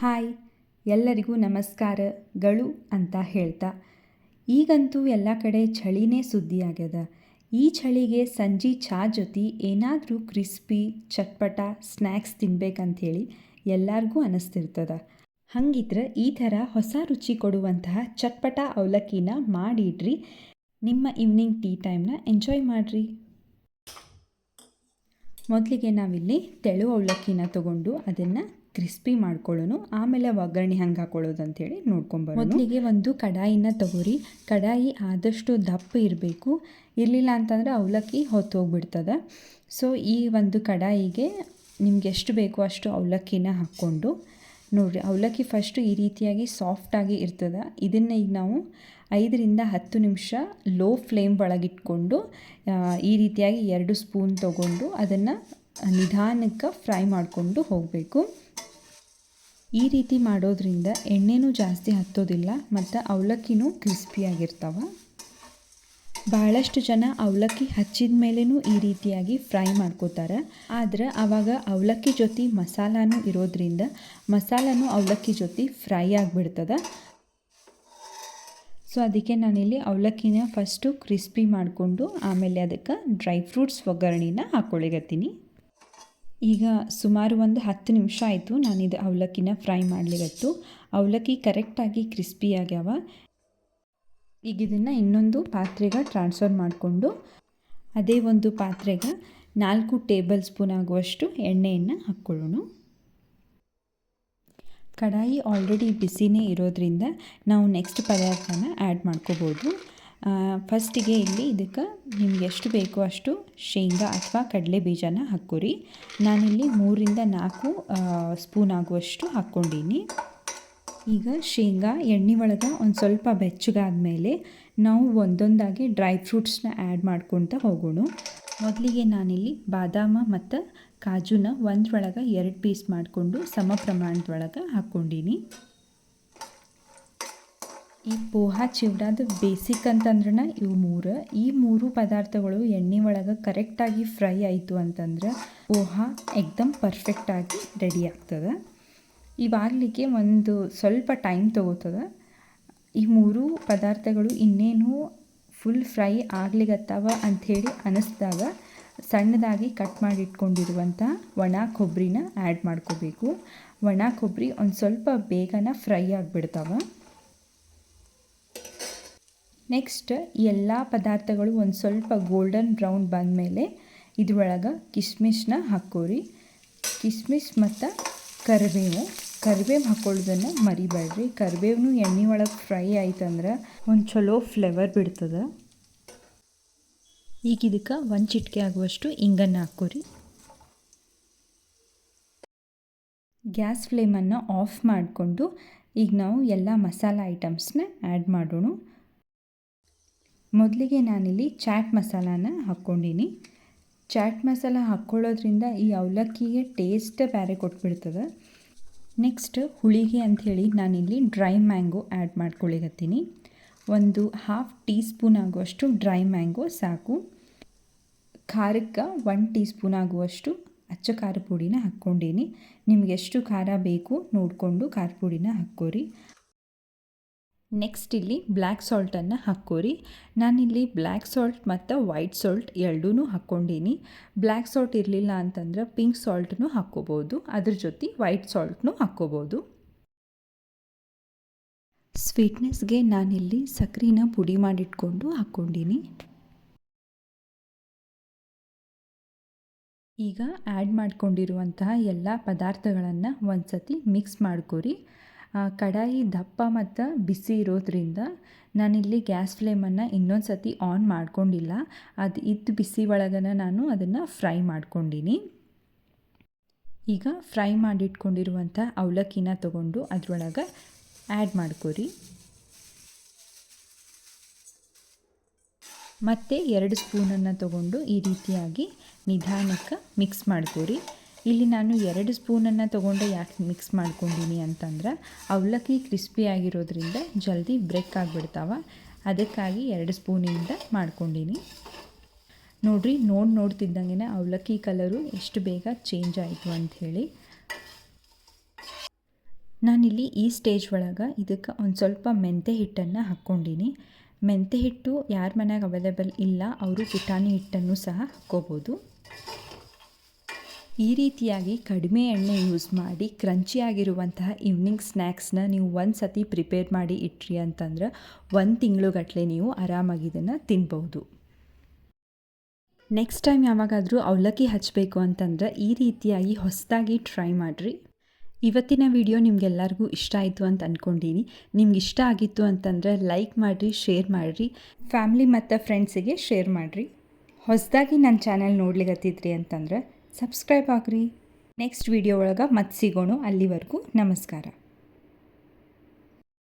Hi ಎಲ್ಲರಿಗೂ ನಮಸ್ಕಾರಗಳು ಅಂತ ಹೇಳ್ತಾ ಈಗಂತೂ ಎಲ್ಲ ಕಡೆ ಚಳಿನೇ ಸುದ್ದಿ ಆಗ್ಯದ. ಈ ಚಳಿಗೆ ಸಂಜೆ ಚಾ ಜೊತೆ ಏನಾದರೂ ಕ್ರಿಸ್ಪಿ ಚಟ್ಪಟ ಸ್ನ್ಯಾಕ್ಸ್ ತಿನ್ಬೇಕಂಥೇಳಿ ಎಲ್ಲರಿಗೂ ಅನ್ನಿಸ್ತಿರ್ತದ. ಹಂಗಿದ್ರೆ ಈ ಥರ ಹೊಸ ರುಚಿ ಕೊಡುವಂತಹ ಚಟ್ಪಟ ಅವಲಕ್ಕಿನ ಮಾಡಿಡ್ರಿ. ನಿಮ್ಮ ಈವ್ನಿಂಗ್ ಟೀ ಟೈಮ್ನ ಎಂಜಾಯ್ ಮಾಡಿರಿ. ಮೊದಲಿಗೆ ನಾವಿಲ್ಲಿ ತೆಳು ಅವಲಕ್ಕಿನ ತೊಗೊಂಡು ಅದನ್ನು ಕ್ರಿಸ್ಪಿ ಮಾಡ್ಕೊಳ್ಳೋನು, ಆಮೇಲೆ ಒಗ್ಗರಣೆ ಹಂಗೆ ಹಾಕೊಳ್ಳೋದು ಅಂಥೇಳಿ ನೋಡ್ಕೊಂಬರೋದು. ಮೊದಲಿಗೆ ಒಂದು ಕಡಾಯಿನ ತಗೋರಿ. ಕಡಾಯಿ ಆದಷ್ಟು ದಪ್ಪ ಇರಬೇಕು, ಇರಲಿಲ್ಲ ಅಂತಂದರೆ ಅವಲಕ್ಕಿ ಹೊತ್ತು ಹೋಗ್ಬಿಡ್ತದೆ. ಸೊ ಈ ಒಂದು ಕಡಾಯಿಗೆ ನಿಮ್ಗೆ ಎಷ್ಟು ಬೇಕೋ ಅಷ್ಟು ಅವಲಕ್ಕಿನ ಹಾಕ್ಕೊಂಡು ನೋಡಿರಿ. ಅವಲಕ್ಕಿ ಫಸ್ಟು ಈ ರೀತಿಯಾಗಿ ಸಾಫ್ಟಾಗಿ ಇರ್ತದೆ. ಇದನ್ನು ಈಗ ನಾವು 5ರಿಂದ 10 ನಿಮಿಷ ಲೋ ಫ್ಲೇಮ್ ಒಳಗಿಟ್ಕೊಂಡು ಈ ರೀತಿಯಾಗಿ 2 ಸ್ಪೂನ್ ತೊಗೊಂಡು ಅದನ್ನು ನಿಧಾನಕ್ಕೆ ಫ್ರೈ ಮಾಡಿಕೊಂಡು ಹೋಗಬೇಕು. ಈ ರೀತಿ ಮಾಡೋದ್ರಿಂದ ಎಣ್ಣೆನೂ ಜಾಸ್ತಿ ಹತ್ತೋದಿಲ್ಲ ಮತ್ತು ಅವಲಕ್ಕಿನೂ ಕ್ರಿಸ್ಪಿಯಾಗಿರ್ತಾವೆ. ಭಾಳಷ್ಟು ಜನ ಅವಲಕ್ಕಿ ಹಚ್ಚಿದ ಮೇಲೂ ಈ ರೀತಿಯಾಗಿ ಫ್ರೈ ಮಾಡ್ಕೋತಾರೆ. ಆದರೆ ಆವಾಗ ಅವಲಕ್ಕಿ ಜೊತೆ ಮಸಾಲಾನೂ ಇರೋದ್ರಿಂದ ಮಸಾಲಾನೂ ಅವಲಕ್ಕಿ ಜೊತೆ ಫ್ರೈ ಆಗಿಬಿಡ್ತದೆ. ಸೊ ಅದಕ್ಕೆ ನಾನಿಲ್ಲಿ ಅವಲಕ್ಕಿನ ಫಸ್ಟು ಕ್ರಿಸ್ಪಿ ಮಾಡಿಕೊಂಡು ಆಮೇಲೆ ಅದಕ್ಕೆ ಡ್ರೈ ಫ್ರೂಟ್ಸ್ ಒಗ್ಗರಣೆನ ಹಾಕ್ಕೊಳಿಗತ್ತೀನಿ. ಈಗ ಸುಮಾರು ಒಂದು 10 ನಿಮಿಷ ಆಯಿತು ನಾನಿದು ಅವಲಕ್ಕಿನ ಫ್ರೈ ಮಾಡಲಿಗತ್ತು. ಅವಲಕ್ಕಿ ಕರೆಕ್ಟಾಗಿ ಕ್ರಿಸ್ಪಿ ಆಗ್ಯಾವ. ಈಗ ಇದನ್ನು ಇನ್ನೊಂದು ಪಾತ್ರೆಗೆ ಟ್ರಾನ್ಸ್ಫರ್ ಮಾಡಿಕೊಂಡು ಅದೇ ಒಂದು ಪಾತ್ರೆಗೆ 4 ಟೇಬಲ್ ಸ್ಪೂನ್ ಆಗುವಷ್ಟು ಎಣ್ಣೆಯನ್ನು ಹಾಕ್ಕೊಳ್ಳೋಣ. ಕಡಾಯಿ ಆಲ್ರೆಡಿ ಬಿಸಿನೇ ಇರೋದ್ರಿಂದ ನಾವು ನೆಕ್ಸ್ಟ್ ಪದಾರ್ಥನ ಆ್ಯಡ್ ಮಾಡ್ಕೋಬೋದು. ಫಸ್ಟಿಗೆ ಇಲ್ಲಿ ಇದಕ್ಕೆ ನಿಮ್ಗೆ ಎಷ್ಟು ಬೇಕೋ ಅಷ್ಟು ಶೇಂಗಾ ಅಥವಾ ಕಡಲೆ ಬೀಜನ ಹಾಕ್ಕೊರಿ. ನಾನಿಲ್ಲಿ 3ರಿಂದ 4 ಸ್ಪೂನ್ ಆಗುವಷ್ಟು ಹಾಕ್ಕೊಂಡೀನಿ. ಈಗ ಶೇಂಗಾ ಎಣ್ಣೆ ಒಳಗೆ ಒಂದು ಸ್ವಲ್ಪ ಬೆಚ್ಚಗಾದ್ಮೇಲೆ ನಾವು ಒಂದೊಂದಾಗಿ ಡ್ರೈ ಫ್ರೂಟ್ಸ್ನ ಆ್ಯಡ್ ಮಾಡ್ಕೊತ ಹೋಗೋಣ. ಮೊದಲಿಗೆ ನಾನಿಲ್ಲಿ ಬಾದಾಮ ಮತ್ತು ಕಾಜುನ ಒಂದರೊಳಗೆ 2 ಪೀಸ್ ಮಾಡಿಕೊಂಡು ಸಮ ಪ್ರಮಾಣದೊಳಗೆ ಹಾಕ್ಕೊಂಡೀನಿ. ಈ ಪೋಹಾ ಚಿವಡಾದ ಬೇಸಿಕ್ ಅಂತಂದ್ರೆ ಈ ಮೂರು ಪದಾರ್ಥಗಳು ಎಣ್ಣೆ ಒಳಗೆ ಕರೆಕ್ಟಾಗಿ ಫ್ರೈ ಆಯಿತು ಅಂತಂದ್ರೆ ಪೋಹಾ ಎಕ್ದಮ್ ಪರ್ಫೆಕ್ಟಾಗಿ ರೆಡಿ ಆಗ್ತದೆ. ಇವಾಗಲಿಕ್ಕೆ ಒಂದು ಸ್ವಲ್ಪ ಟೈಮ್ ತೊಗೋತದೆ. ಈ 3 ಪದಾರ್ಥಗಳು ಇನ್ನೇನು ಫುಲ್ ಫ್ರೈ ಆಗ್ಲಿಗತ್ತವ ಅಂಥೇಳಿ ಅನ್ನಿಸ್ದಾಗ ಸಣ್ಣದಾಗಿ ಕಟ್ ಮಾಡಿ ಇಟ್ಕೊಂಡಿರುವಂಥ ಒಣ ಕೊಬ್ಬರಿನ ಆ್ಯಡ್ ಮಾಡ್ಕೋಬೇಕು. ಒಣ ಕೊಬ್ಬರಿ ಒಂದು ಸ್ವಲ್ಪ ಬೇಗನೆ ಫ್ರೈ ಆಗಿಬಿಡ್ತಾವೆ. ನೆಕ್ಸ್ಟ್ ಎಲ್ಲ ಪದಾರ್ಥಗಳು ಒಂದು ಸ್ವಲ್ಪ ಗೋಲ್ಡನ್ ಬ್ರೌನ್ ಬಂದಮೇಲೆ ಇದ್ರೊಳಗೆ ಕಿಸ್ಮಿಸ್ನ ಹಾಕ್ಕೋರಿ. ಕಿಸ್ಮಿಸ್ ಮತ್ತು ಕರಿಬೇವು ಹಾಕ್ಕೊಳ್ಳೋದನ್ನು ಮರಿಬೇಡ್ರಿ. ಕರಿಬೇವು ಎಣ್ಣೆ ಒಳಗೆ ಫ್ರೈ ಆಯ್ತಂದ್ರೆ ಒಂದು ಚಲೋ ಫ್ಲೇವರ್ ಬಿಡ್ತದೆ. ಈಗ ಇದಕ್ಕೆ 1 ಚಿಟಿಕೆ ಆಗುವಷ್ಟು ಇಂಗನ್ನು ಹಾಕ್ಕೋರಿ. ಗ್ಯಾಸ್ ಫ್ಲೇಮನ್ನು ಆಫ್ ಮಾಡಿಕೊಂಡು ಈಗ ನಾವು ಎಲ್ಲ ಮಸಾಲ ಐಟಮ್ಸ್ನ ಆ್ಯಡ್ ಮಾಡೋಣ. ಮೊದಲಿಗೆ ನಾನಿಲ್ಲಿ ಚಾಟ್ ಮಸಾಲಾನ ಹಾಕ್ಕೊಂಡೀನಿ. ಚಾಟ್ ಮಸಾಲ ಹಾಕ್ಕೊಳ್ಳೋದ್ರಿಂದ ಈ ಅವಲಕ್ಕಿಗೆ ಟೇಸ್ಟ್ ಬೇರೆ ಕೊಟ್ಬಿಡ್ತದೆ. ನೆಕ್ಸ್ಟ್ ಹುಳಿಗೆ ಅಂಥೇಳಿ ನಾನಿಲ್ಲಿ ಡ್ರೈ ಮ್ಯಾಂಗೋ ಆ್ಯಡ್ ಮಾಡ್ಕೊಳ್ಳಿಗತ್ತೀನಿ. ಒಂದು 1/2 ಟೀ ಸ್ಪೂನ್ ಆಗುವಷ್ಟು ಡ್ರೈ ಮ್ಯಾಂಗೋ ಸಾಕು. ಖಾರಕ್ಕೆ 1 ಟೀ ಸ್ಪೂನ್ ಆಗುವಷ್ಟು ಅಚ್ಚ ಖಾರ ಪುಡಿನ ಹಾಕ್ಕೊಂಡೀನಿ. ನಿಮ್ಗೆ ಎಷ್ಟು ಖಾರ ಬೇಕು ನೋಡಿಕೊಂಡು ಖಾರ ಪುಡಿನ ಹಾಕ್ಕೋರಿ. ನೆಕ್ಸ್ಟ್ ಇಲ್ಲಿ ಬ್ಲ್ಯಾಕ್ ಸಾಲ್ಟನ್ನು ಹಾಕ್ಕೋರಿ. ನಾನಿಲ್ಲಿ ಬ್ಲ್ಯಾಕ್ ಸಾಲ್ಟ್ ಮತ್ತು ವೈಟ್ ಸಾಲ್ಟ್ ಎರಡೂ ಹಾಕ್ಕೊಂಡೀನಿ. ಬ್ಲ್ಯಾಕ್ ಸಾಲ್ಟ್ ಇರಲಿಲ್ಲ ಅಂತಂದ್ರೆ ಪಿಂಕ್ ಸಾಲ್ಟನ್ನು ಹಾಕ್ಕೋಬೋದು, ಅದ್ರ ಜೊತೆ ವೈಟ್ ಸಾಲ್ಟ್ನೂ ಹಾಕ್ಕೋಬೋದು. ಸ್ವೀಟ್ನೆಸ್ಗೆ ನಾನಿಲ್ಲಿ ಸಕ್ಕರೆನ ಪುಡಿ ಮಾಡಿಟ್ಕೊಂಡು ಹಾಕ್ಕೊಂಡೀನಿ. ಈಗ ಆ್ಯಡ್ ಮಾಡ್ಕೊಂಡಿರುವಂತಹ ಎಲ್ಲ ಪದಾರ್ಥಗಳನ್ನು ಒಂದು ಸತಿ ಮಿಕ್ಸ್ ಮಾಡ್ಕೊರಿ. ಕಡಾಯಿ ದಪ್ಪ ಮತ್ತು ಬಿಸಿ ಇರೋದ್ರಿಂದ ನಾನಿಲ್ಲಿ ಗ್ಯಾಸ್ ಫ್ಲೇಮನ್ನು ಇನ್ನೊಂದು ಸತಿ ಆನ್ ಮಾಡ್ಕೊಂಡಿಲ್ಲ. ಅದು ಇದ್ದು ಬಿಸಿ ಒಳಗನ ನಾನು ಅದನ್ನು ಫ್ರೈ ಮಾಡ್ಕೊಂಡೀನಿ. ಈಗ ಫ್ರೈ ಮಾಡಿಟ್ಕೊಂಡಿರುವಂಥ ಅವಲಕ್ಕಿನ ತೊಗೊಂಡು ಅದರೊಳಗೆ ಆ್ಯಡ್ ಮಾಡ್ಕೊರಿ. ಮತ್ತು 2 ಸ್ಪೂನನ್ನು ತೊಗೊಂಡು ಈ ರೀತಿಯಾಗಿ ನಿಧಾನಕ್ಕೆ ಮಿಕ್ಸ್ ಮಾಡ್ಕೊರಿ. ಇಲ್ಲಿ ನಾನು 2 ಸ್ಪೂನನ್ನು ತೊಗೊಂಡು ಯಾಕೆ ಮಿಕ್ಸ್ ಮಾಡ್ಕೊಂಡೀನಿ ಅಂತಂದ್ರೆ ಅವಲಕ್ಕಿ ಕ್ರಿಸ್ಪಿ ಆಗಿರೋದ್ರಿಂದ ಜಲ್ದಿ ಬ್ರೇಕ್ ಆಗಿಬಿಡ್ತಾವೆ. ಅದಕ್ಕಾಗಿ 2 ಸ್ಪೂನಿಂದ ಮಾಡ್ಕೊಂಡೀನಿ. ನೋಡಿರಿ, ನೋಡ್ತಿದ್ದಂಗೆ ಅವಲಕ್ಕಿ ಕಲರು ಎಷ್ಟು ಬೇಗ ಚೇಂಜ್ ಆಯಿತು ಅಂಥೇಳಿ. ನಾನಿಲ್ಲಿ ಈ ಸ್ಟೇಜ್ ಒಳಗೆ ಇದಕ್ಕೆ ಒಂದು ಸ್ವಲ್ಪ ಮೆಂತ್ಯ ಹಿಟ್ಟನ್ನು ಹಾಕ್ಕೊಂಡೀನಿ. ಮೆಂತ್ಯ ಹಿಟ್ಟು ಯಾರ ಮನ್ಯಾಗ ಅವೈಲೇಬಲ್ ಇಲ್ಲ ಅವರು ಪುಟಾಣಿ ಹಿಟ್ಟನ್ನು ಸಹ ಹಾಕ್ಕೋಬೋದು. ಈ ರೀತಿಯಾಗಿ ಕಡಿಮೆ ಎಣ್ಣೆ ಯೂಸ್ ಮಾಡಿ ಕ್ರಂಚಿಯಾಗಿರುವಂತಹ ಈವ್ನಿಂಗ್ ಸ್ನ್ಯಾಕ್ಸ್ನ ನೀವು ಒಂದು ಸತಿ ಪ್ರಿಪೇರ್ ಮಾಡಿ ಇಟ್ರಿ ಅಂತಂದ್ರೆ 1 ತಿಂಗಳುಗಟ್ಟಲೆ ನೀವು ಆರಾಮಾಗಿ ಇದನ್ನು ತಿನ್ಬೋದು. ನೆಕ್ಸ್ಟ್ ಟೈಮ್ ಯಾವಾಗಾದರೂ ಅವಲಕ್ಕಿ ಹಚ್ಚಬೇಕು ಅಂತಂದ್ರೆ ಈ ರೀತಿಯಾಗಿ ಹೊಸದಾಗಿ ಟ್ರೈ ಮಾಡಿರಿ. ಇವತ್ತಿನ ವಿಡಿಯೋ ನಿಮಗೆಲ್ಲರಿಗೂ ಇಷ್ಟ ಆಯಿತು ಅಂತ ಅಂದ್ಕೊಂಡೀನಿ. ನಿಮ್ಗೆ ಇಷ್ಟ ಆಗಿತ್ತು ಅಂತಂದರೆ ಲೈಕ್ ಮಾಡಿರಿ, ಶೇರ್ ಮಾಡಿರಿ, ಫ್ಯಾಮ್ಲಿ ಮತ್ತು ಫ್ರೆಂಡ್ಸಿಗೆ ಶೇರ್ ಮಾಡಿರಿ. ಹೊಸದಾಗಿ ನನ್ನ ಚಾನಲ್ ನೋಡ್ಲಿಕ್ಕತ್ತಿದ್ರಿ ಅಂತಂದ್ರೆ ಸಬ್ಸ್ಕ್ರೈಬ್ ಆಗ್ರಿ. ನೆಕ್ಸ್ಟ್ ವಿಡಿಯೋ ಒಳಗೆ ಮತ್ತೆ ಸಿಗೋಣ. ಅಲ್ಲಿವರೆಗೂ ನಮಸ್ಕಾರ.